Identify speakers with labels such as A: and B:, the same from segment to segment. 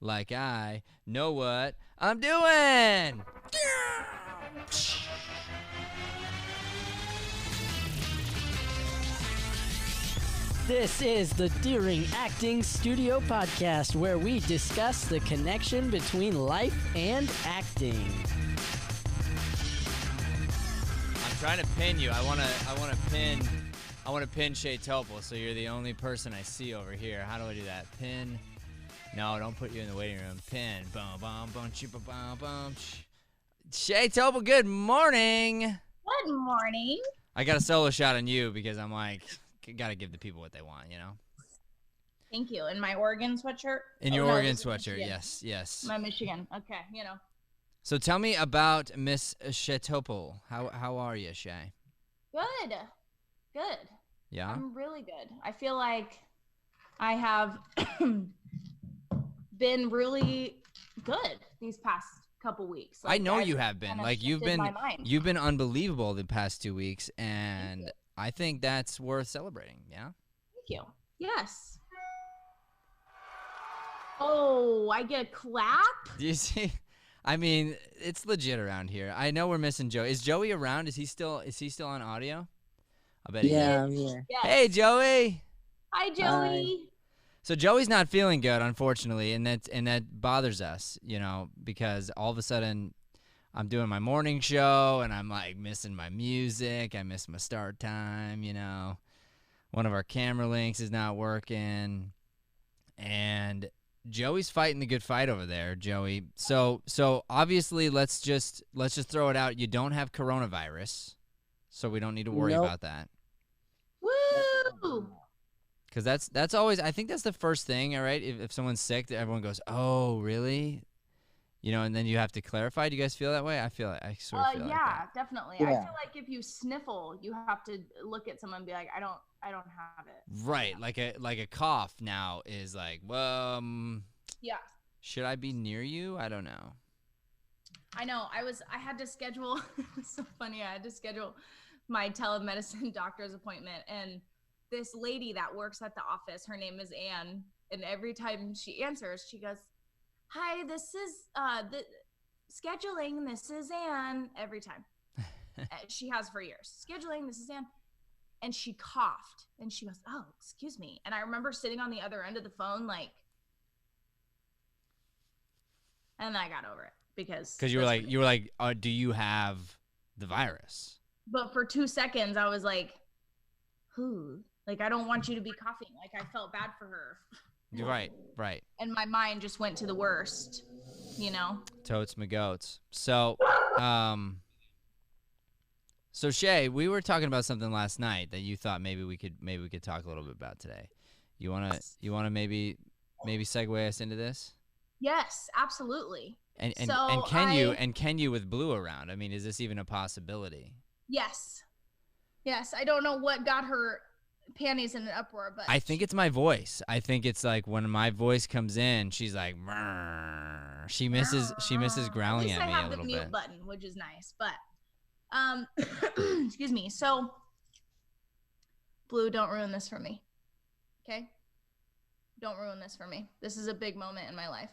A: like I know what I'm doing.
B: This is the Deering Acting Studio Podcast, where we discuss the connection between life and acting.
A: I'm trying to pin you. I want to pin Shay Topol, so you're the only person I see over here. How do I do that? Pin. No, don't put you in the waiting room. Pin. Boom, boom, boom, chippa, boom, boom. Shay Topol, good morning.
C: Good morning.
A: I got a solo shot on you because I'm like, gotta give the people what they want, you know?
C: Thank you. In my Oregon sweatshirt?
A: In your Oregon sweatshirt, yes.
C: My Michigan. Okay, you know.
A: So tell me about Miss Shay Topol. How are you, Shay?
C: Good.
A: Yeah?
C: I'm really good. I feel like I have been really good these past couple weeks.
A: I know you have been. Like you've been unbelievable the past 2 weeks, and I think that's worth celebrating, yeah?
C: Thank you. Yes. Oh, I get a clap?
A: Do you see? I mean, it's legit around here. I know we're missing Joey. Is Joey around? Is he still on audio? I bet he is.
B: I'm here.
C: Yes.
A: Hey, Joey.
C: Hi, Joey.
A: So Joey's not feeling good, unfortunately, and that bothers us, you know, because all of a sudden I'm doing my morning show and I'm like missing my music. I miss my start time, you know. One of our camera links is not working. And Joey's fighting the good fight over there, Joey. So obviously let's just throw it out. You don't have coronavirus, so we don't need to worry about that.
C: Woo!
A: Because that's always, I think that's the first thing, all right? If someone's sick, everyone goes, oh, really? You know, and then you have to clarify. Do you guys feel that way? I sort of feel like that.
C: Definitely. Yeah. I feel like if you sniffle, you have to look at someone and be like, I don't have it.
A: Right. Like a cough now is like, well,
C: yeah.
A: Should I be near you? I don't know.
C: I know. I had to schedule, it's so funny. I had to schedule my telemedicine doctor's appointment, and this lady that works at the office, her name is Anne, and every time she answers, she goes, hi, this is the scheduling. This is Anne. Every time. She has for years. Scheduling. This is Anne. And she coughed. And she goes, oh, excuse me. And I remember sitting on the other end of the phone, like, and I got over it because
A: you were like, do you have the virus?
C: But for 2 seconds, I was like, who? Like, I don't want you to be coughing. Like, I felt bad for her.
A: You're right.
C: And my mind just went to the worst, you know?
A: Totes my goats. So, so Shay, we were talking about something last night that you thought maybe we could talk a little bit about today. You wanna maybe segue us into this?
C: Yes, absolutely.
A: And can you with Blue around? I mean, is this even a possibility?
C: Yes. I don't know what got her panties in an uproar, but
A: I think it's my voice. I think it's like when my voice comes in, she's like, "Mrr." She misses growling at me a little bit. I have the mute
C: button, which is nice, but excuse me. So, Blue, don't ruin this for me, okay? Don't ruin this for me. This is a big moment in my life.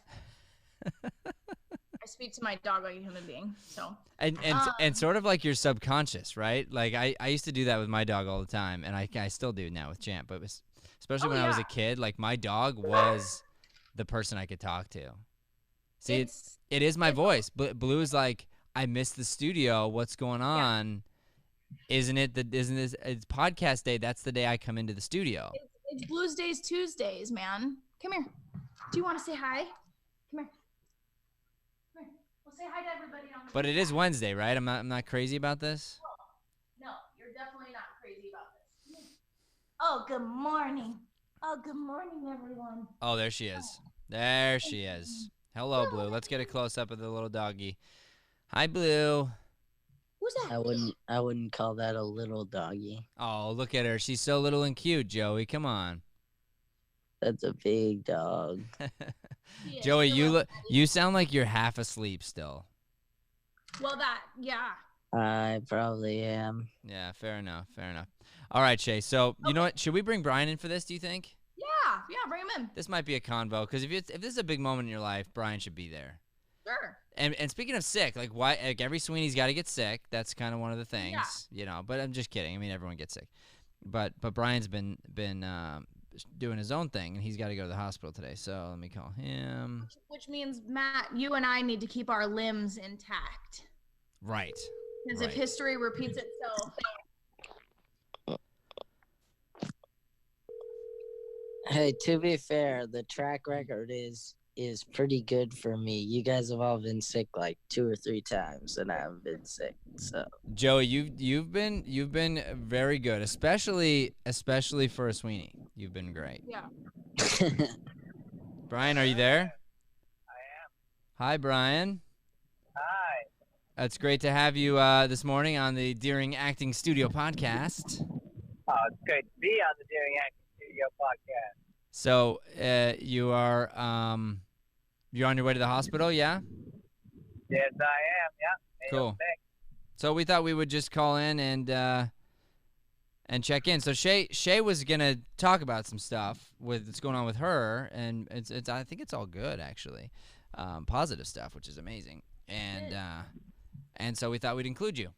C: I speak to my dog like a human being, so.
A: And sort of like your subconscious, right? Like I used to do that with my dog all the time, and I still do now with Champ. But especially when I was a kid, like my dog was the person I could talk to. See, it is my voice. Blue is like, I miss the studio. What's going on? Yeah. Isn't this? It's podcast day. That's the day I come into the studio.
C: It's Blues Days Tuesdays, man. Come here. Do you want to say hi? Come here. Well, say hi to everybody on the
A: But it is Wednesday, right? I'm not crazy about this?
C: No, you're definitely not crazy about this. Oh, good morning. Oh, good morning, everyone.
A: Oh, there she is. There she is. Hello, Blue. Let's get a close-up of the little doggy. Hi, Blue.
C: Who's that?
B: I wouldn't call that a little doggy.
A: Oh, look at her. She's so little and cute, Joey. Come on.
B: That's a big dog.
A: Joey, you sound like you're half asleep still.
C: Well, yeah.
B: I probably am.
A: Yeah, fair enough. All right, Shay. So, you know what? Should we bring Brian in for this, do you think?
C: Yeah, Yeah, bring him in.
A: This might be a convo because if this is a big moment in your life, Brian should be there.
C: Sure.
A: And speaking of sick, like why? Like every Sweeney's got to get sick. That's kind of one of the things, you know. But I'm just kidding. I mean, everyone gets sick. But Brian's been doing his own thing, and he's got to go to the hospital today. So let me call him.
C: Which means, Matt, you and I need to keep our limbs intact.
A: Right.
C: Because if history repeats itself.
B: Hey, to be fair, the track record is pretty good for me. You guys have all been sick like 2 or 3 times, and I haven't been sick. So
A: Joey, you've been very good, especially for a Sweeney. You've been great.
C: Yeah.
A: Brian, are you there?
D: I am.
A: Hi, Brian.
D: Hi.
A: It's great to have you this morning on the Deering Acting Studio podcast.
D: Oh, it's great to be on the Daring Acting Studio podcast.
A: So you're on your way to the hospital, yeah?
D: Yes, I am. Yeah.
A: Cool. So we thought we would just call in and check in. So Shay was gonna talk about some stuff with what's going on with her, and it's I think it's all good actually, positive stuff, which is amazing. And so we thought we'd include you.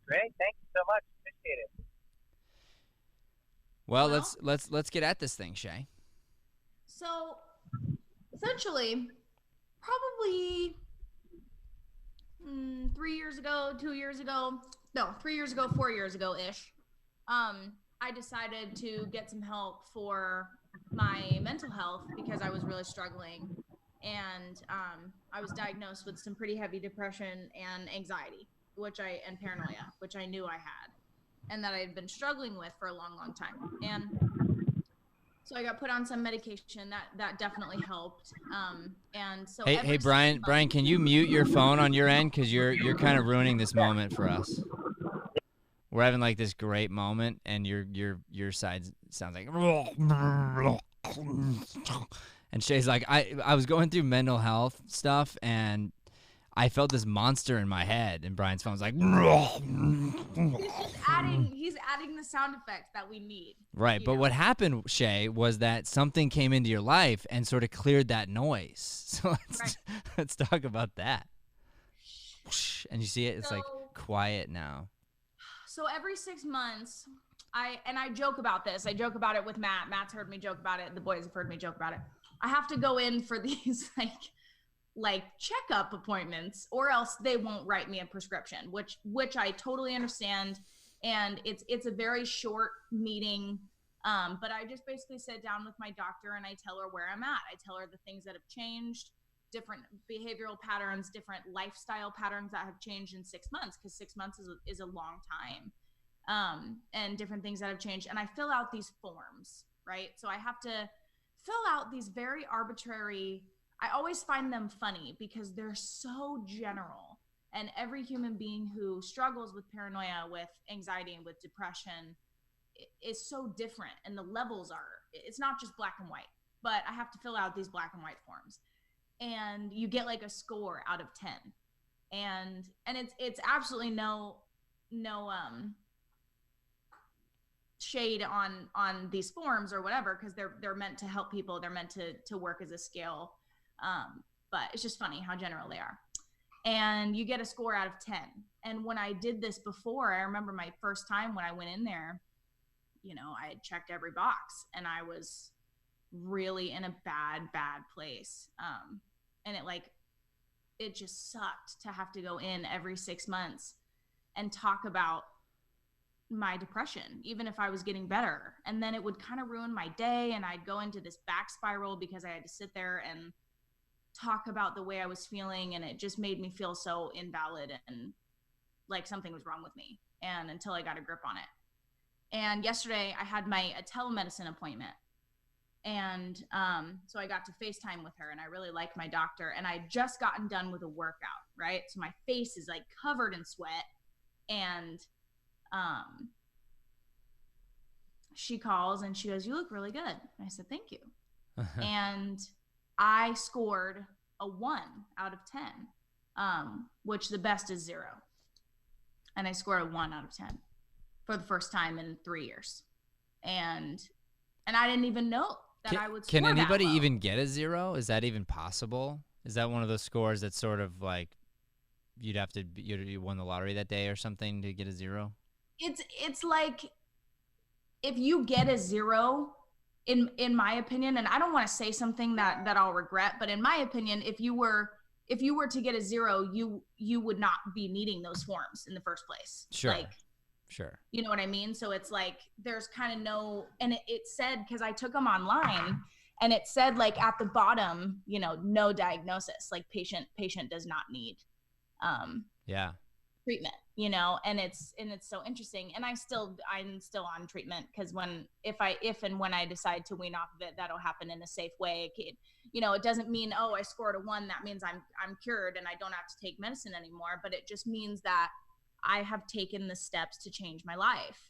D: Great. Thank you so much. Appreciate it.
A: Well, let's get at this thing, Shay.
C: So, essentially, probably 3 years ago, 2 years ago, no, 3 years ago, 4 years ago-ish, I decided to get some help for my mental health because I was really struggling. And I was diagnosed with some pretty heavy depression and anxiety, and paranoia, which I knew I had, and that I had been struggling with for a long, long time. And so I got put on some medication that definitely helped. And so
A: hey Brian, can you mute your phone on your end, because you're kind of ruining this moment for us. We're having like this great moment, and your side sounds like. And Shay's like, I was going through mental health stuff, and I felt this monster in my head, and Brian's phone's like.
C: He's adding the sound effects that we need.
A: Right, but what happened, Shay, was that something came into your life and sort of cleared that noise. So let's talk about that. And you see it, it's like quiet now.
C: So every 6 months, I joke about this. I joke about it with Matt. Matt's heard me joke about it. The boys have heard me joke about it. I have to go in for these like checkup appointments, or else they won't write me a prescription, which I totally understand. And it's a very short meeting. But I just basically sit down with my doctor and I tell her where I'm at. I tell her the things that have changed, different behavioral patterns, different lifestyle patterns that have changed in 6 months, because 6 months is a long time. And different things that have changed. And I fill out these forms, right? So I have to fill out these very arbitrary, I always find them funny because they're so general. And every human being who struggles with paranoia, with anxiety, and with depression is so different. And the levels it's not just black and white, but I have to fill out these black and white forms. And you get like a score out of 10. And it's absolutely no shade on these forms or whatever, because they're meant to help people. They're meant to work as a scale. But it's just funny how general they are. And you get a score out of 10. And when I did this before, I remember my first time when I went in there, I had checked every box and I was really in a bad place. And it just sucked to have to go in every 6 months and talk about my depression, even if I was getting better. And then it would kind of ruin my day, and I'd go into this back spiral because I had to sit there and talk about the way I was feeling, and it just made me feel so invalid and like something was wrong with me, and until I got a grip on it. And yesterday I had a telemedicine appointment, and so I got to FaceTime with her, and I really liked my doctor, and I'd just gotten done with a workout, right? So my face is like covered in sweat, and she calls and she goes, "You look really good." And I said, "Thank you." And I scored a 1 out of 10, which the best is 0. And I scored a 1 out of 10 for the first time in 3 years. And And I didn't even know that I would score
A: Can anybody
C: that low.
A: even get a 0? Is that even possible? Is that one of those scores that's sort of like you'd have to you won the lottery that day or something to get a 0?
C: It's like if you get a 0, in my opinion, and I don't want to say something that I'll regret, but in my opinion, if you were to get a 0, you would not be needing those forms in the first place.
A: Sure.
C: Like,
A: sure.
C: You know what I mean? So it's like there's kind of no, and it said, because I took them online, and it said like at the bottom, you know, no diagnosis, like patient does not need
A: Yeah.
C: treatment, you know. And it's so interesting. And I'm still on treatment, because if and when I decide to wean off of it, that'll happen in a safe way. You know, it doesn't mean, oh, I scored a 1, that means I'm cured and I don't have to take medicine anymore, but it just means that I have taken the steps to change my life.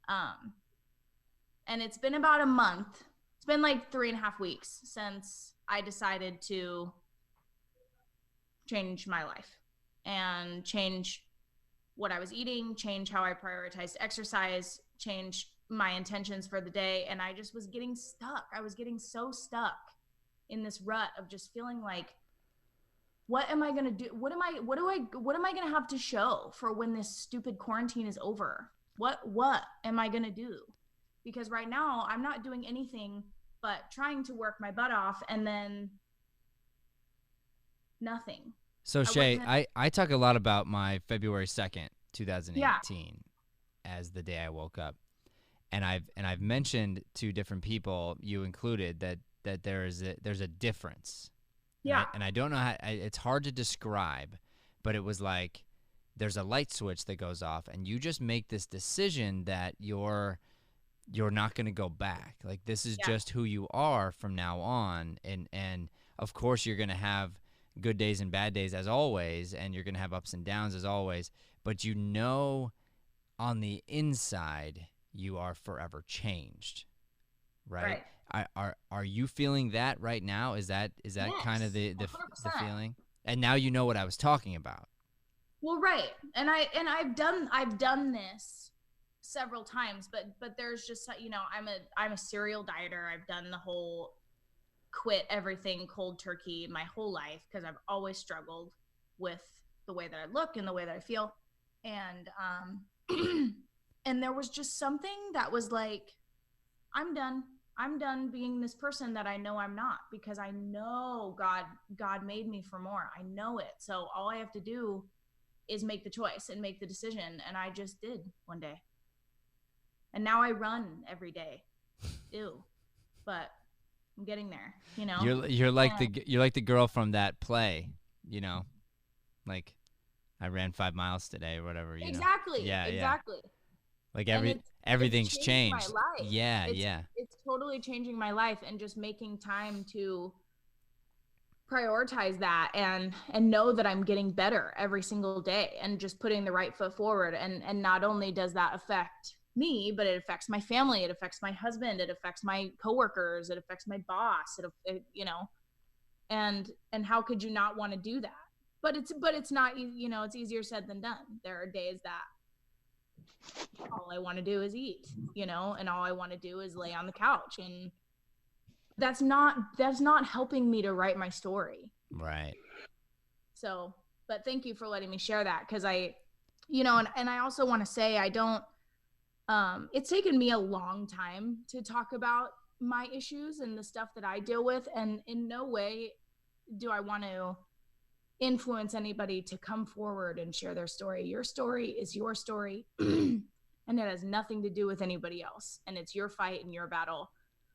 C: And it's been about a month. It's been like 3.5 weeks since I decided to change my life and change what I was eating, change how I prioritized exercise, change my intentions for the day. And I just was getting stuck. I was getting so stuck in this rut of just feeling like, what am I going to do? What am I going to have to show for when this stupid quarantine is over? What am I going to do? Because right now I'm not doing anything but trying to work my butt off, and then nothing.
A: So Shay, I talk a lot about my February 2nd, 2018 as the day I woke up. And I've mentioned to different people, you included, that there's a difference.
C: Yeah.
A: And I don't know how it's hard to describe, but it was like there's a light switch that goes off, and you just make this decision that you're not going to go back. Like, this is just who you are from now on. And of course you're going to have good days and bad days as always, and you're going to have ups and downs as always, but you know on the inside you are forever changed. Right? Are you feeling that right now? Is that
C: Yes,
A: kind of the
C: 100%.
A: feeling? And now you know what I was talking about.
C: Well, right. And I've done this several times, but there's just, you know, I'm a serial dieter. I've done the whole quit everything cold turkey my whole life, because I've always struggled with the way that I look and the way that I feel. And and there was just something that was like, I'm done being this person that I know I'm not, because I know God made me for more. I know it. So all I have to do is make the choice and make the decision. And I just did one day. And now I run every day. Ew. But I'm getting there, you know.
A: You're like the girl from that play, you know. Like, I ran 5 miles today or whatever, you know.
C: Exactly.
A: Yeah,
C: exactly.
A: Like everything's
C: it's
A: changed.
C: my life.
A: Yeah,
C: It's totally changing my life, and just making time to prioritize that and know that I'm getting better every single day, and just putting the right foot forward. And not only does that affect me, but it affects my family, it affects my husband, it affects my coworkers, it affects my boss, you know. And how could you not want to do that? But it's not, you know, it's easier said than done. There are days that all I want to do is eat, you know, and all I want to do is lay on the couch, and that's not helping me to write my story.
A: Right.
C: So, but thank you for letting me share that, because I, you know, and I also want to say, I don't, it's taken me a long time to talk about my issues and the stuff that I deal with, and in no way do I want to influence anybody to come forward and share their story. Your story is your story, and it has nothing to do with anybody else, and it's your fight and your battle.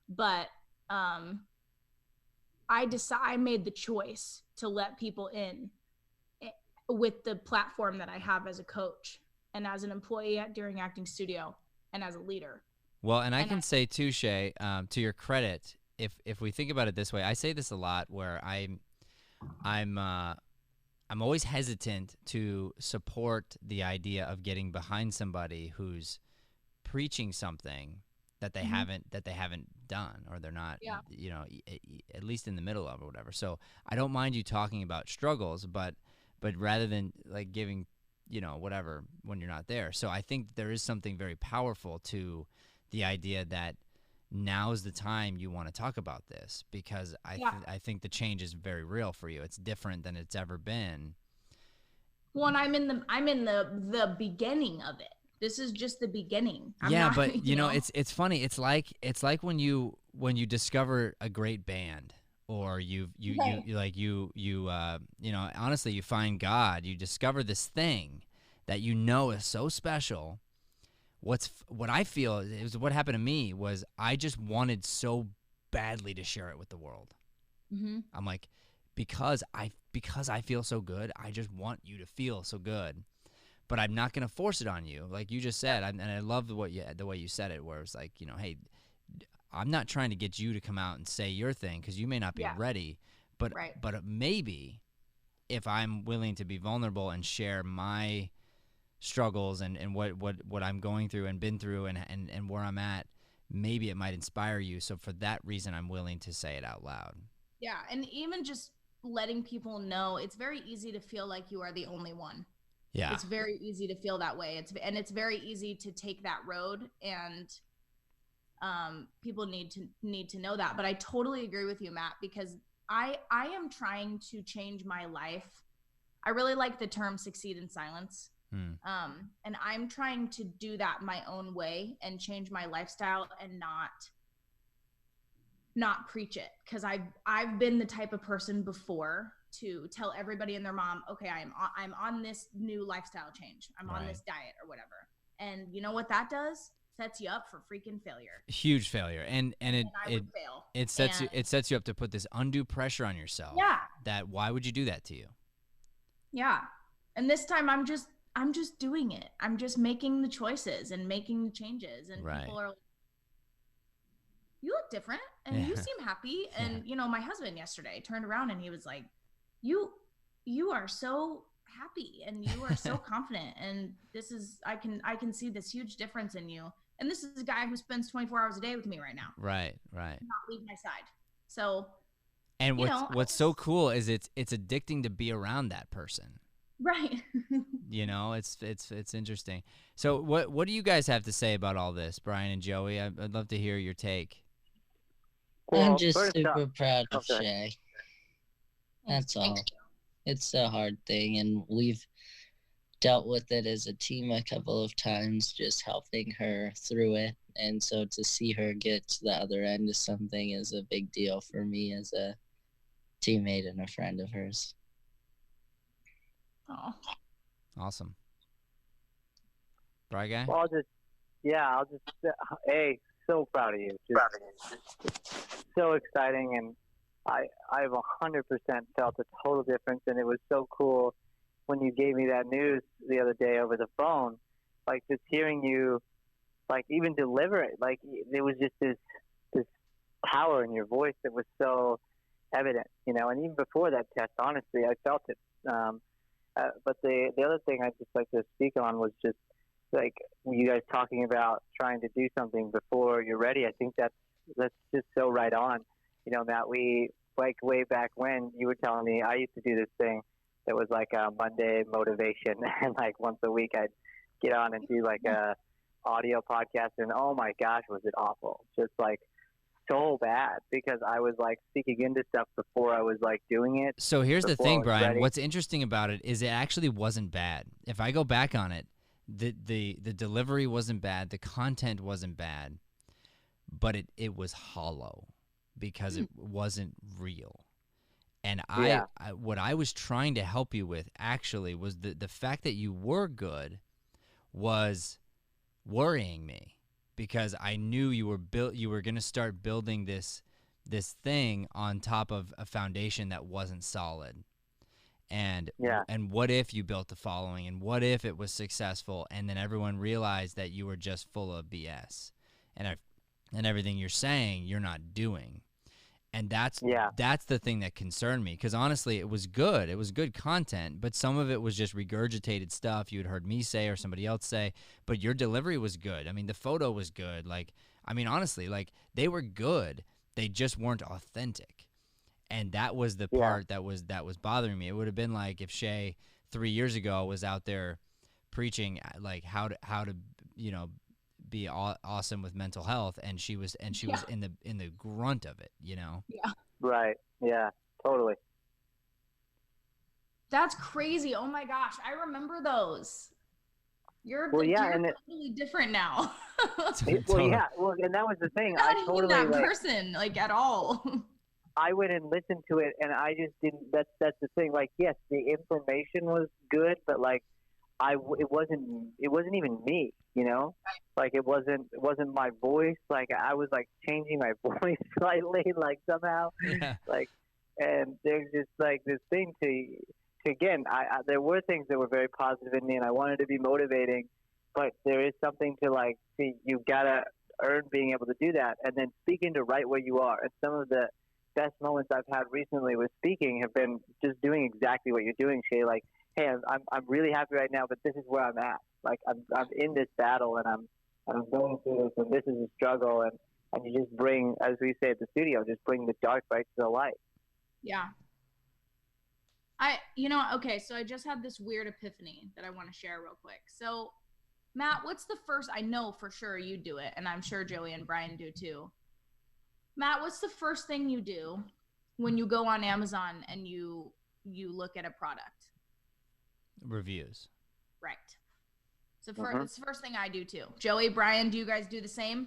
C: But I made the choice to let people in with the platform that I have as a coach, and as an employee at Daring Acting Studio, and as a leader.
A: Well, and I can say too, Shay, to your credit, if we think about it this way, I say this a lot, where I'm always hesitant to support the idea of getting behind somebody who's preaching something that they haven't done, or they're not, you know, at least in the middle of, or whatever. So I don't mind you talking about struggles, but rather than like giving, you know, whatever when you're not there. So I think there is something very powerful to the idea that now's the time you want to talk about this, because I think the change is very real for you. It's different than it's ever been.
C: Well, and I'm in the beginning of it. This is just the beginning. I'm
A: Yeah,
C: not,
A: but you know, it's funny. It's like when you discover a great band, or you know, honestly, you find God. You discover this thing that you know is so special. What I feel is what happened to me was I just wanted so badly to share it with the world.
C: Mm-hmm.
A: I'm like, because I feel so good, I just want you to feel so good. But I'm not going to force it on you, like you just said. And I love the way you said it, where it's like, you know, hey, I'm not trying to get you to come out and say your thing, because you may not be ready. But maybe if I'm willing to be vulnerable and share my struggles and what I'm going through and been through and where I'm at, maybe it might inspire you. So for that reason, I'm willing to say it out loud.
C: Yeah, and even just letting people know, it's very easy to feel like you are the only one.
A: Yeah.
C: It's very easy to feel that way. It's very easy to take that road, and people need to know that. But I totally agree with you, Matt, because I am trying to change my life. I really like the term "succeed in silence." And I'm trying to do that my own way and change my lifestyle and not preach it, because I've been the type of person before to tell everybody and their mom, okay, I'm on this new lifestyle change, I'm on this diet or whatever, and you know what that does? Sets you up for freaking failure.
A: Huge failure. And it sets you up to put this undue pressure on yourself.
C: Yeah.
A: That why would you do that to you?
C: Yeah. And this time I'm just doing it. I'm just making the choices and making the changes, and people are like, you look different and you seem happy. And you know, my husband yesterday turned around and he was like, you are so happy and you are so confident, and this is, I can see this huge difference in you. And this is a guy who spends 24 hours a day with me right now.
A: Right.
C: Not leave my side. So,
A: and what's so cool is it's addicting to be around that person.
C: Right.
A: You know, it's interesting. So what do you guys have to say about all this, Brian and Joey? I'd love to hear your take.
B: Well, I'm just super proud of Shay. That's all. It's a hard thing, and we've dealt with it as a team a couple of times, just helping her through it. And so to see her get to the other end of something is a big deal for me as a teammate and a friend of hers.
C: Oh,
A: awesome. Brian guy?
D: Well, I'll just hey, so proud of you. Just so exciting, and I've 100% felt a total difference, and it was so cool when you gave me that news the other day over the phone. Like, just hearing you, like, even deliver it, like, there was just this power in your voice that was so evident, you know. And even before that test, honestly, I felt it. But the other thing I'd just like to speak on was just, like, you guys talking about trying to do something before you're ready. I think that's just so right on. You know, Matt, we, like, way back when you were telling me, I used to do this thing that was like a Monday motivation, and like once a week I'd get on and do like a audio podcast, and oh my gosh, was it awful. Just like so bad, because I was like speaking into stuff before I was like doing it.
A: So here's the thing, Brian. What's interesting about it is it actually wasn't bad. If I go back on it, the delivery wasn't bad, the content wasn't bad, but it was hollow because it wasn't real. And what I was trying to help you with actually was the fact that you were good was worrying me, because I knew you were going to start building this thing on top of a foundation that wasn't solid. And what if you built a following, and what if it was successful, and then everyone realized that you were just full of BS and everything you're saying you're not doing. And that's the thing that concerned me, because honestly, it was good. It was good content, but some of it was just regurgitated stuff you had heard me say or somebody else say. But your delivery was good. I mean, the photo was good. Like, I mean, honestly, like, they were good. They just weren't authentic, and that was the part that was bothering me. It would have been like if Shay 3 years ago was out there preaching like how to be awesome with mental health, and she was in the grunt of it, you know.
C: Yeah.
D: Right. Yeah. Totally.
C: That's crazy. Oh my gosh, I remember those. You're
D: Well, yeah,
C: you're
D: and
C: totally different now.
D: well, yeah. Well, and that was the thing.
C: Not
D: I
C: even
D: totally
C: that
D: like.
C: person, like at all.
D: I went and listened to it, and I just didn't. That's the thing. Like, yes, the information was good, but like, it wasn't even me. You know, like it wasn't my voice. Like I was like changing my voice slightly, like somehow,
A: Yeah.
D: like, and there's just like this thing to again. There were things that were very positive in me, and I wanted to be motivating, but there is something to like. See, you gotta earn being able to do that, and then speaking to right where you are. And some of the best moments I've had recently with speaking have been just doing exactly what you're doing, Shay. Like, hey, I'm really happy right now, but this is where I'm at. Like, I'm in this battle, and I'm going through this, and this is a struggle, and you just bring, as we say at the studio, just bring the dark right to the light.
C: Yeah. Okay, so I just had this weird epiphany that I want to share real quick. So, Matt, what's the first, I know for sure you do it, and I'm sure Joey and Brian do too. Matt, what's the first thing you do when you go on Amazon and you look at a product?
A: Reviews.
C: Right. So it's the first thing I do too. Joey, Brian, do you guys do the same?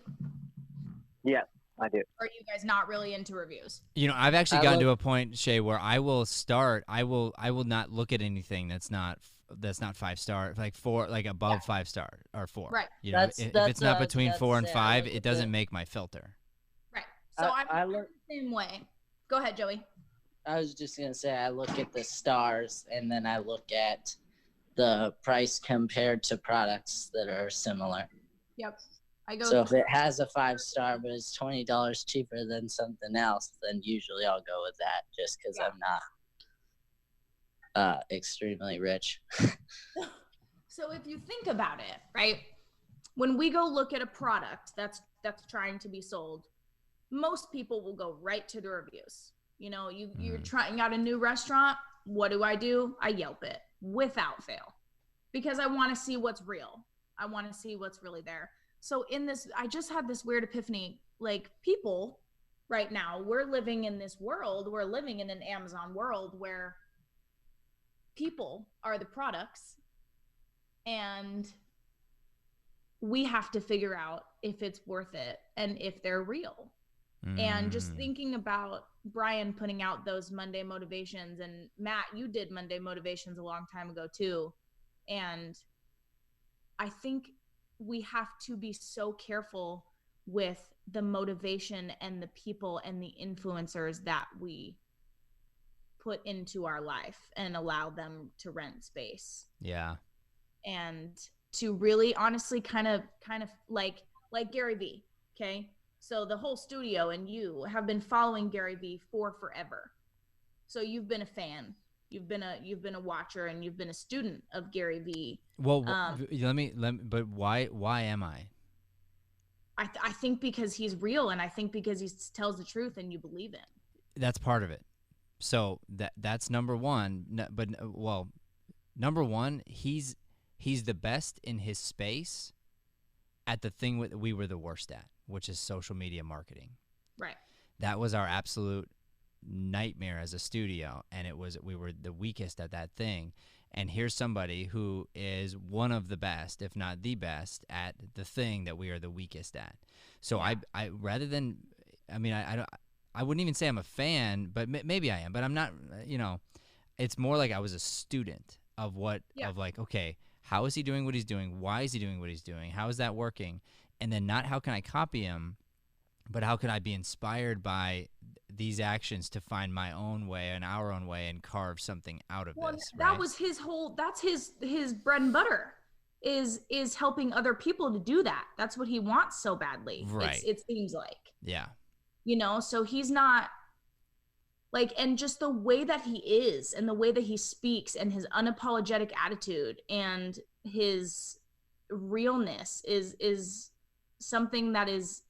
D: Yes, I do.
C: Or are you guys not really into reviews?
A: You know, I've actually gotten to a point, Shay, where I will not look at anything that's not 5-star, like 4, like above 5-star or 4.
C: Right.
A: You know, if it's not between 4 and 5, it doesn't make my filter.
C: Right. So I'm the same way. Go ahead, Joey.
B: I was just going to say, I look at the stars, and then I look at the price compared to products that are similar.
C: Yep.
B: So if it has a 5-star, but it's $20 cheaper than something else, then usually I'll go with that just because I'm not extremely rich.
C: So if you think about it, right, when we go look at a product that's trying to be sold, most people will go right to the reviews. You know, you're trying out a new restaurant. What do? I Yelp it without fail because I want to see what's real. I want to see what's really there. So I just had this weird epiphany, like people right now, we're living in this world, we're living in an Amazon world where people are the products and we have to figure out if it's worth it and if they're real. And just thinking about Brian putting out those Monday motivations, and Matt, you did Monday motivations a long time ago too. And I think we have to be so careful with the motivation and the people and the influencers that we put into our life and allow them to rent space.
A: Yeah.
C: And to really honestly kind of like Gary Vee, okay? So the whole studio and you have been following Gary Vee for forever. So you've been a fan, you've been a watcher, and you've been a student of Gary Vee.
A: Well, but why am I?
C: I think because he's real, and I think because he tells the truth and you believe in.
A: That's part of it. So that's number one. But number one, he's the best in his space at the thing we were the worst at, which is social media marketing.
C: Right.
A: That was our absolute nightmare as a studio, and we were the weakest at that thing. And here's somebody who is one of the best, if not the best, at the thing that we are the weakest at. So yeah. I rather than, I wouldn't even say I'm a fan, but maybe I am, but I'm not. You know, it's more like I was a student of okay, how is he doing what he's doing? Why is he doing what he's doing? How is that working? And then not how can I copy him, but how can I be inspired by these actions to find my own way and our own way and carve something out of this.
C: That was that's his bread and butter is helping other people to do that. That's what he wants so badly.
A: Right.
C: It seems like.
A: Yeah.
C: You know, so he's not like, and just the way that he is and the way that he speaks and his unapologetic attitude and his realness is something that is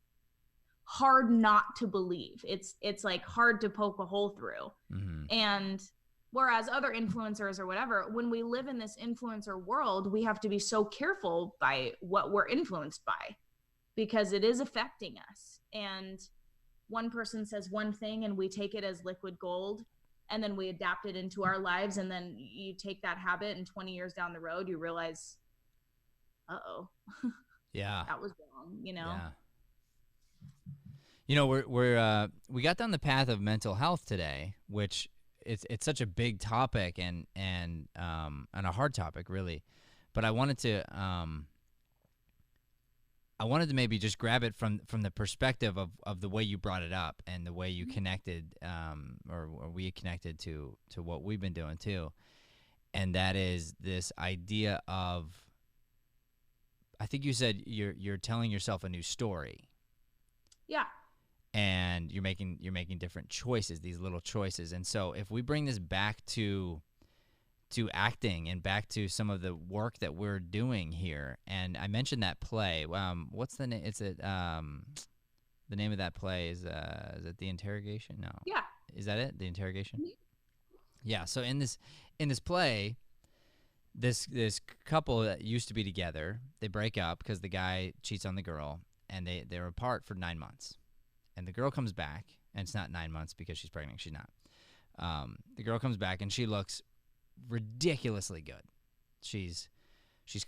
C: hard not to believe. It's like hard to poke a hole through. Mm-hmm. And whereas other influencers or whatever, when we live in this influencer world, we have to be so careful by what we're influenced by. because it is affecting us. And one person says one thing and we take it as liquid gold, and then we adapt it into our lives. And then you take that habit, and 20 years down the road, you realize, uh-oh,
A: yeah,
C: that was wrong, you know?
A: Yeah. You know, we got down the path of mental health today, which it's such a big topic and a hard topic, really. But I wanted to maybe just grab it from the perspective of the way you brought it up and the way you connected, or we connected to what we've been doing too, and that is this idea of, I think you said you're telling yourself a new story.
C: Yeah.
A: And you're making different choices, these little choices. And so if we bring this back to acting and back to some of the work that we're doing here, and I mentioned that play. What's the name? The name of that play is it The Interrogation? No.
C: Yeah.
A: Is that it? The Interrogation? Yeah. So in this play, this couple that used to be together, they break up because the guy cheats on the girl, and they're apart for 9 months. And the girl comes back, and it's not 9 months because she's pregnant. She's not. The girl comes back, and she looks ridiculously good. She's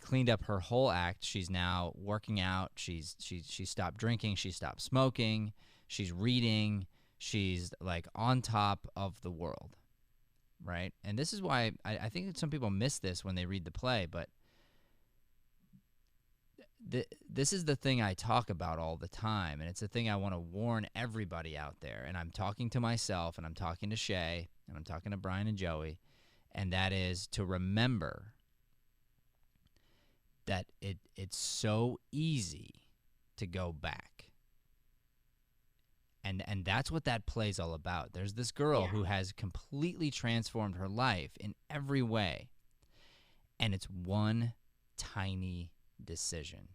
A: cleaned up her whole act. She's now working out. She stopped drinking. She stopped smoking. She's reading. She's like on top of the world, right? And this is why I think that some people miss this when they read the play, but this is the thing I talk about all the time, and it's the thing I want to warn everybody out there. And I'm talking to myself, and I'm talking to Shay, and I'm talking to Brian and Joey, and that is to remember that it's so easy to go back. And that's what that play's all about. There's this girl who has completely transformed her life in every way, and it's one tiny decision.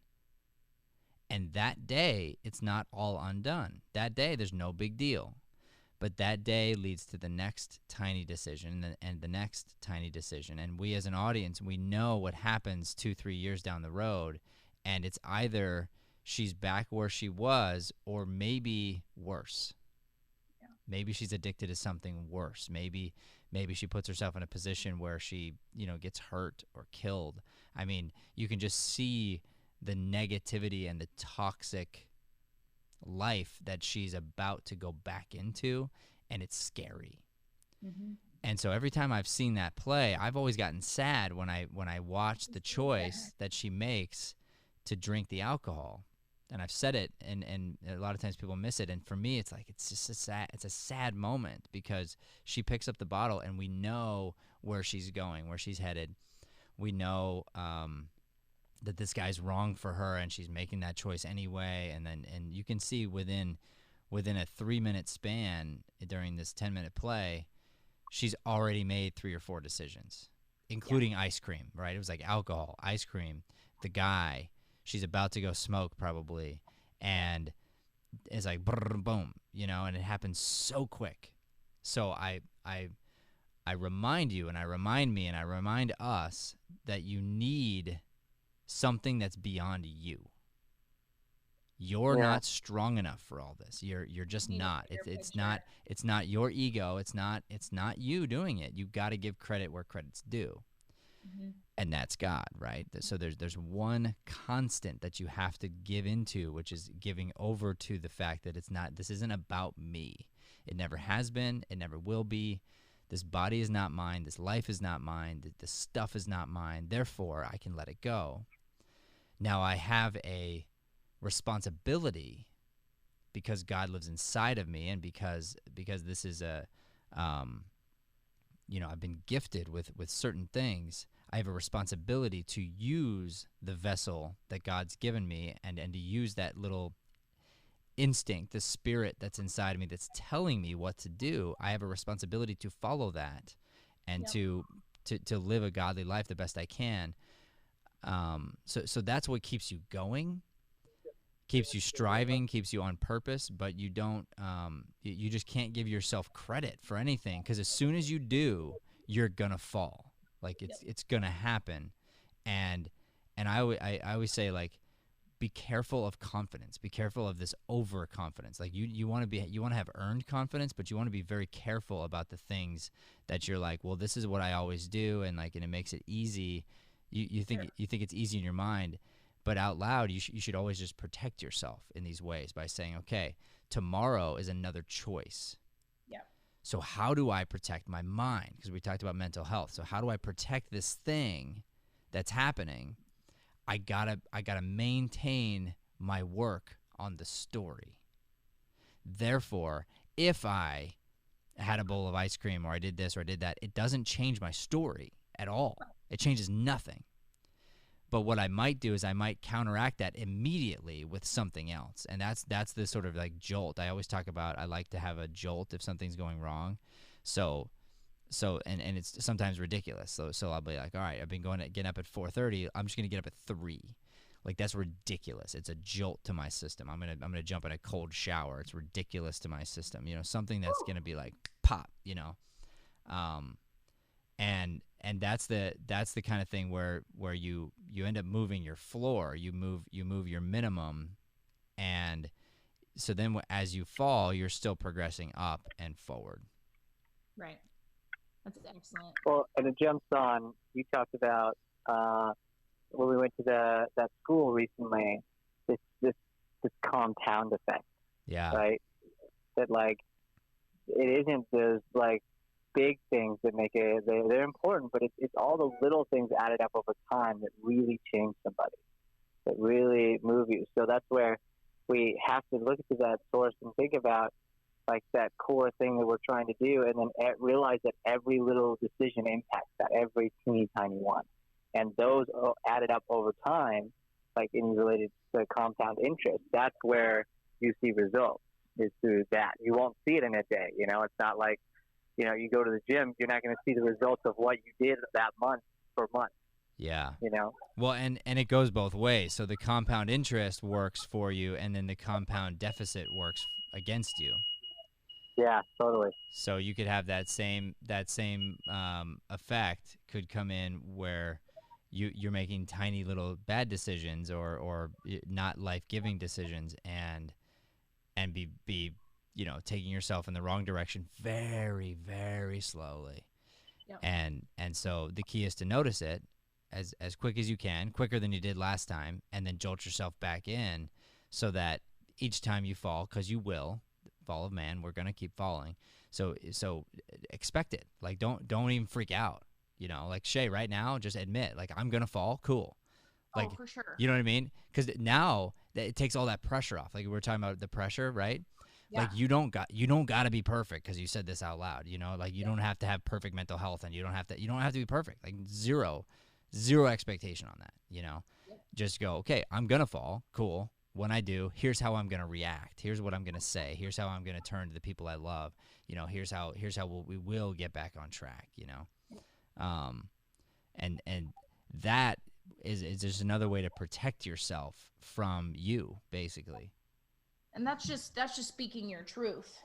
A: And that day, it's not all undone. That day, there's no big deal. But that day leads to the next tiny decision and the next tiny decision. And we as an audience, we know what happens 2-3 years down the road. And it's either she's back where she was, or maybe worse. Yeah. Maybe she's addicted to something worse. Maybe she puts herself in a position where she, gets hurt or killed. I mean, you can just see the negativity and the toxic life that she's about to go back into, and it's scary. Mm-hmm. And so every time I've seen that play, I've always gotten sad when I watch the choice that she makes to drink the alcohol. And I've said it, and a lot of times people miss it. And for me, it's like it's just a sad moment, because she picks up the bottle, and we know where she's going, where she's headed. We know that this guy's wrong for her, and she's making that choice anyway. And you can see within a 3-minute span during this 10-minute play, she's already made 3 or 4 decisions, including ice cream, right? It was like alcohol, ice cream, the guy. She's about to go smoke probably, and it's like brr, boom, and it happens so quick. So I remind you, and I remind me, and I remind us that you need something that's beyond you. You're not strong enough for all this. You're just not. It's not your ego. It's not you doing it. You got to give credit where credit's due. Mm-hmm. And that's God, right? So there's one constant that you have to give into, which is giving over to the fact that this isn't about me. It never has been. It never will be. This body is not mine. This life is not mine. This stuff is not mine. Therefore, I can let it go. Now I have a responsibility, because God lives inside of me, and because this is I've been gifted with certain things. I have a responsibility to use the vessel that God's given me, and to use that little instinct, the spirit that's inside of me that's telling me what to do. I have a responsibility to follow that, and to live a godly life the best I can. So that's what keeps you going, keeps you striving, keeps you on purpose. But you don't, you just can't give yourself credit for anything, because as soon as you do, you're gonna fall. Like it's gonna happen. And I always say, like, be careful of confidence. Be careful of this overconfidence. Like you want to have earned confidence, but you want to be very careful about the things that you're like, well, this is what I always do, and it makes it easy. You think it's easy in your mind, but out loud, you should always just protect yourself in these ways by saying, okay, tomorrow is another choice.
C: Yeah.
A: So how do I protect my mind? Because we talked about mental health. So how do I protect this thing that's happening? I gotta maintain my work on the story. Therefore, if I had a bowl of ice cream or I did this or I did that, it doesn't change my story at all. It changes nothing. But what I might do is I might counteract that immediately with something else. And that's the sort of like jolt. I always talk about, I like to have a jolt if something's going wrong. So and it's sometimes ridiculous. So I'll be like, all right, I've been getting up at 4:30. I'm just gonna get up at 3. Like, that's ridiculous. It's a jolt to my system. I'm gonna jump in a cold shower. It's ridiculous to my system. Something that's gonna be like pop. And that's the kind of thing where you end up moving your floor. You move your minimum, and so then as you fall, you're still progressing up and forward.
C: Right. That's excellent.
D: Well, and it jumps on, you talked about when we went to that school recently, this compound effect.
A: Yeah.
D: Right? That, like, it isn't those, like, big things that make it, they're important, but it's all the little things added up over time that really change somebody, that really move you. So that's where we have to look to that source and think about, like, that core thing that we're trying to do, and then realize that every little decision impacts that, every teeny tiny one. And those added up over time, like in related to compound interest, that's where you see results, is through that. You won't see it in a day. It's not like, you go to the gym, you're not going to see the results of what you did that month for months.
A: Yeah. Well, and it goes both ways. So the compound interest works for you, and then the compound deficit works against you.
D: Yeah, totally.
A: So you could have that same effect could come in where you're making tiny little bad decisions or not life-giving decisions, and be taking yourself in the wrong direction very, very slowly.
C: Yep.
A: And so the key is to notice it as quick as you can, quicker than you did last time, and then jolt yourself back in, so that each time you fall, because you will, fall of man, we're gonna keep falling. So expect it. Like, don't even freak out. Like Shay, right now, just admit, like, I'm gonna fall. Cool. Like,
C: for sure.
A: You know what I mean? Because now it takes all that pressure off. Like, we were talking about the pressure, right?
C: Yeah.
A: Like, you don't got to be perfect because you said this out loud. Like, you don't have to have perfect mental health, and you don't have to be perfect. Like, zero expectation on that. Just go, okay, I'm gonna fall. Cool. When I do, here's how I'm gonna react. Here's what I'm gonna say. Here's how I'm gonna turn to the people I love. Here's how we will get back on track. And that is just another way to protect yourself from you, basically.
C: And that's just speaking your truth.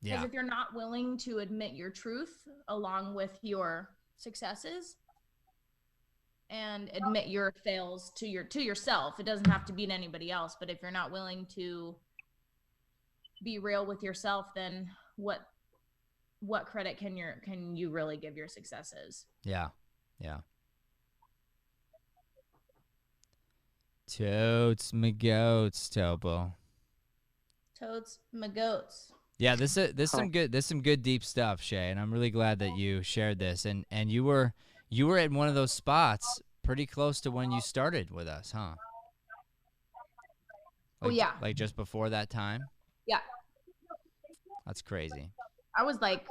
A: Yeah.
C: Because if you're not willing to admit your truth along with your successes and admit your fails to yourself, it doesn't have to be to anybody else, but if you're not willing to be real with yourself, then what credit can you really give your successes?
A: Yeah. Totes my goats, Topo.
C: Totes my goats.
A: Yeah, this some good deep stuff, Shay, and I'm really glad that you shared this. And you were at one of those spots pretty close to when you started with us, huh? Like,
C: yeah.
A: Like just before that time?
C: Yeah.
A: That's crazy.
C: I was like,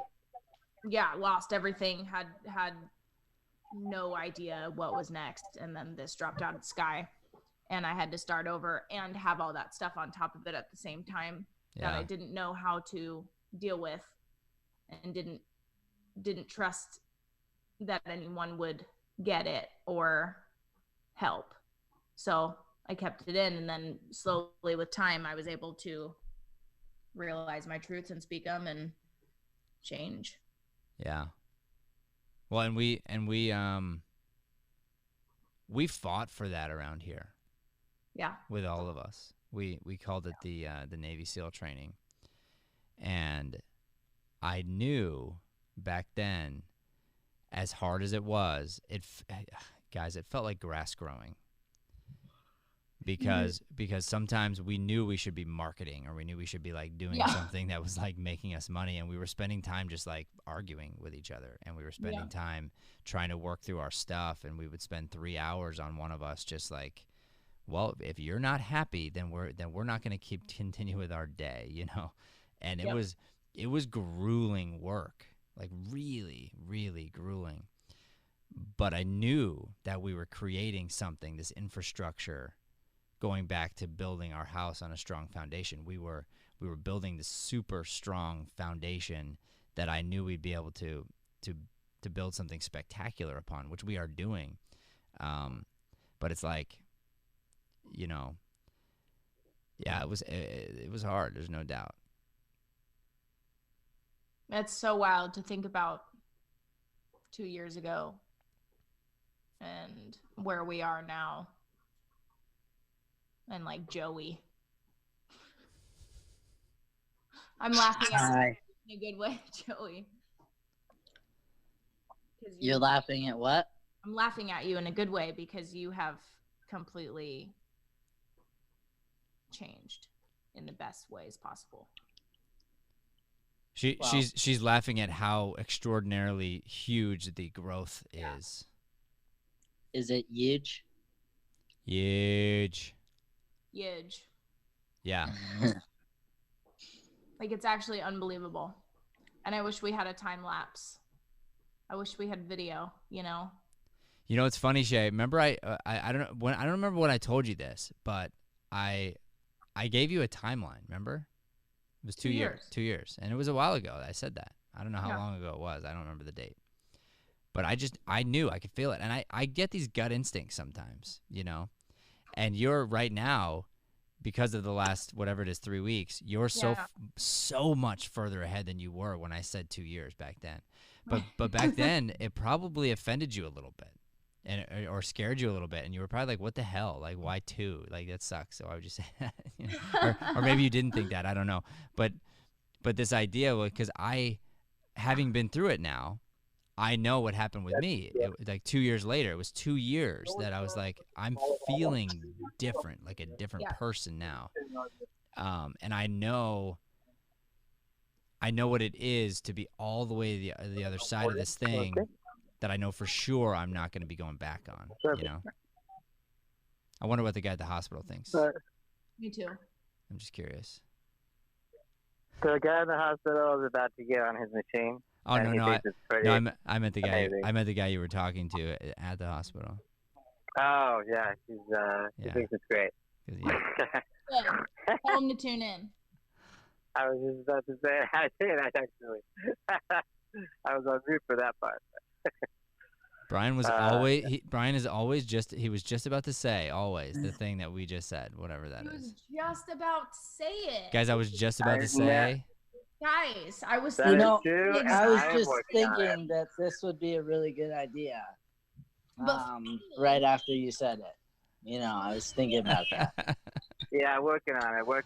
C: lost everything, had no idea what was next, and then this dropped out of the sky, and I had to start over and have all that stuff on top of it at the same time that I didn't know how to deal with, and didn't trust that anyone would get it or help. So I kept it in, and then slowly with time, I was able to realize my truths and speak them and change.
A: Yeah. Well, and we fought for that around here.
C: Yeah.
A: with all of us. We called it the Navy SEAL training, and I knew back then, as hard as it was, guys, it felt like grass growing. Because sometimes we knew we should be marketing, or we knew we should be like doing something that was like making us money, and we were spending time just like arguing with each other, and we were spending time trying to work through our stuff, and we would spend 3 hours on one of us just like, well, if you're not happy, then we're not going to continue with our day, you know. And it was grueling work, like really, really grueling. But I knew that we were creating something, this infrastructure, going back to building our house on a strong foundation. We were building this super strong foundation that I knew we'd be able to build something spectacular upon, which we are doing. But it's like, you know, yeah, it was hard. There's no doubt.
C: That's so wild to think about 2 years ago and where we are now. And like Joey. I'm laughing at you in a good way, Joey.
B: You're laughing at what?
C: I'm laughing at you in a good way because you have completely changed in the best ways possible.
A: She's laughing at how extraordinarily huge the growth is.
B: Is it huge?
A: Huge. Yeah.
C: Like, it's actually unbelievable. And I wish we had a time lapse. I wish we had video, you know.
A: You know, it's funny, Shay. Remember, I don't remember when I told you this, but I gave you a timeline. Remember? It was 2 years. 2 years, and it was a while ago that I said that. I don't know how long ago it was. I don't remember the date. But I knew, I could feel it, and I get these gut instincts sometimes, you know. And you're right now, because of the last, whatever it is, 3 weeks, you're so much further ahead than you were when I said 2 years back then. But back then, it probably offended you a little bit, and or scared you a little bit, and you were probably like, "What the hell? Like, why 2? Like, that sucks." So I would just say that, you know? or maybe you didn't think that. I don't know. But this idea, because having been through it now, I know what happened with me. Like 2 years later, it was 2 years that I was like, I'm feeling different, like a different person now. And I know what it is to be all the way to the other side of this thing that I know for sure I'm not going to be going back on, you know? I wonder what the guy at the hospital thinks.
C: Me too.
A: I'm just curious.
D: The guy in the hospital is about to get on his machine.
A: Oh, no, I meant the guy. Amazing. I meant the guy you were talking to at the hospital.
D: Oh yeah, he thinks it's great.
C: Good. Tell him to tune in.
D: I was just about to say that actually. I was on mute for that part.
A: Brian was he was just about to say the thing that we just said, whatever that is.
C: He was just about to say it.
A: Guys, I was just about to say.
C: Guys, I was
B: I was just thinking that this would be a really good idea. Right after you said it. You know, I was thinking about that.
D: Yeah, working on it. One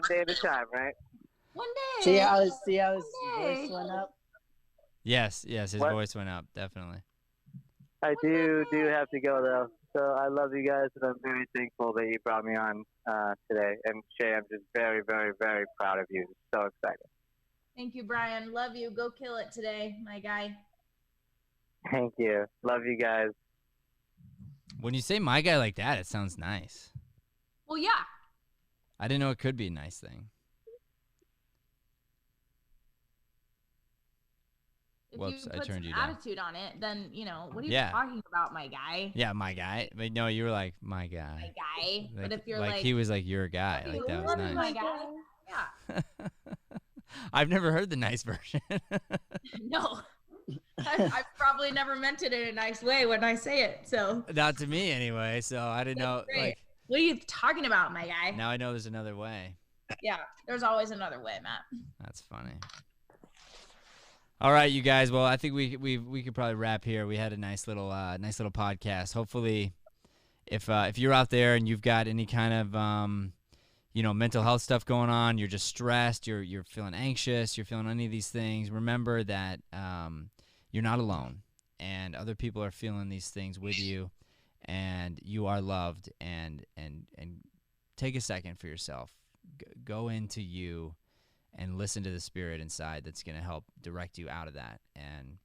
D: day at a time, right?
C: One day.
B: See how his voice went up?
A: Yes, his voice went up, definitely.
D: I do have to go though. So I love you guys, and I'm very thankful that you brought me on today. And Shay, I'm just very, very, very proud of you. So excited.
C: Thank you, Brian. Love you. Go kill it today, my guy.
D: Thank you. Love you guys.
A: When you say "my guy" like that, it sounds nice.
C: Well, yeah.
A: I didn't know it could be a nice thing.
C: If
A: Whoops,
C: you
A: I
C: put
A: turned
C: some
A: you down.
C: attitude on it, then, you know, what are you talking about, my guy?
A: Yeah, my guy. But no, you were like, my guy.
C: My guy.
A: Like,
C: but if you're
A: like he was like, you're a guy. Like, that was nice.
C: My guy. Yeah.
A: I've never heard the nice version.
C: No. I've probably never meant it in a nice way when I say it, so.
A: Not to me anyway, so I didn't know. Like,
C: what are you talking about, my guy?
A: Now I know there's another way.
C: Yeah, there's always another way, Matt.
A: That's funny. All right, you guys. Well, I think we could probably wrap here. We had a nice little podcast. Hopefully, if you're out there and you've got any kind of mental health stuff going on, you're just stressed, you're feeling anxious, you're feeling any of these things, remember that you're not alone, and other people are feeling these things with you, and you are loved. And take a second for yourself. Go into you and listen to the spirit inside that's going to help direct you out of that. And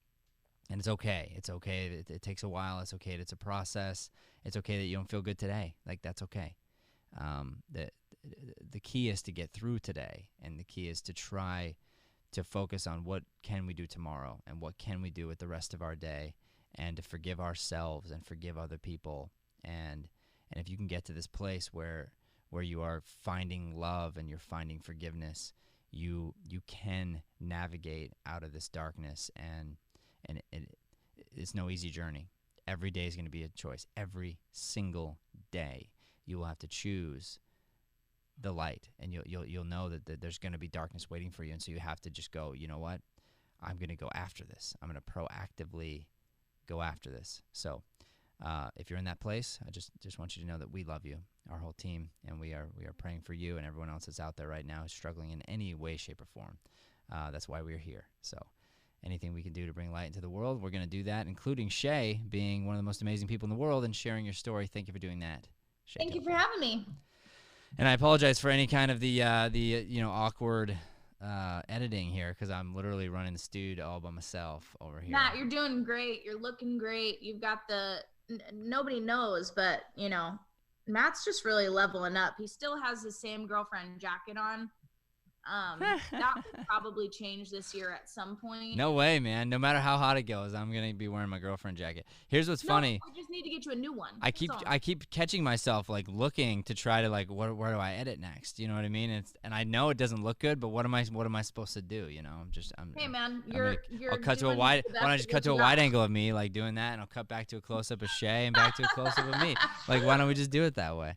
A: it's okay. It's okay. It takes a while. It's okay. It's a process. It's okay that you don't feel good today. Like, that's okay. The key is to get through today, and the key is to try to focus on what can we do tomorrow, and what can we do with the rest of our day, and to forgive ourselves and forgive other people. And if you can get to this place where you are finding love and you're finding forgiveness, you can navigate out of this darkness. And it's no easy journey. Every day is going to be a choice. Every single day you will have to choose the light, and you'll know that there's going to be darkness waiting for you. And so you have to just go, you know what? I'm going to go after this. I'm going to proactively go after this. So if you're in that place, I just want you to know that we love you, our whole team, and we are praying for you and everyone else that's out there right now who's struggling in any way, shape, or form. That's why we're here. So anything we can do to bring light into the world, we're going to do that, including Shay being one of the most amazing people in the world and sharing your story. Thank you for doing that, Shay.
C: Thank you for having me.
A: And I apologize for any kind of the awkward editing here, because I'm literally running the studio all by myself over here.
C: Matt, you're doing great. You're looking great. You've got nobody knows, but Matt's just really leveling up. He still has the same girlfriend jacket on. That will probably change this year at some point.
A: No way, man. No matter how hot it goes, I'm gonna be wearing my girlfriend jacket. Here's what's funny.
C: I just need to get you a new one.
A: I keep catching myself like looking to try to like where do I edit next? You know what I mean? And I know it doesn't look good, but what am I supposed to do?
C: Hey man,
A: I'll cut to a wide. Why don't I just cut to a wide angle of me like doing that, and I'll cut back to a close up of Shay and back to a close up of me. Like, why don't we just do it that way?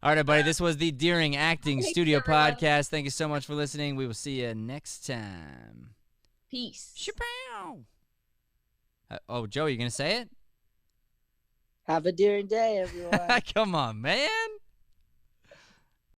A: All right, everybody, this was the Deering Acting Studio Podcast. Thank you so much for listening. We will see you next time.
C: Peace.
A: Shapow. Joe, you going to say it?
B: Have a Deering day, everyone.
A: Come on, man.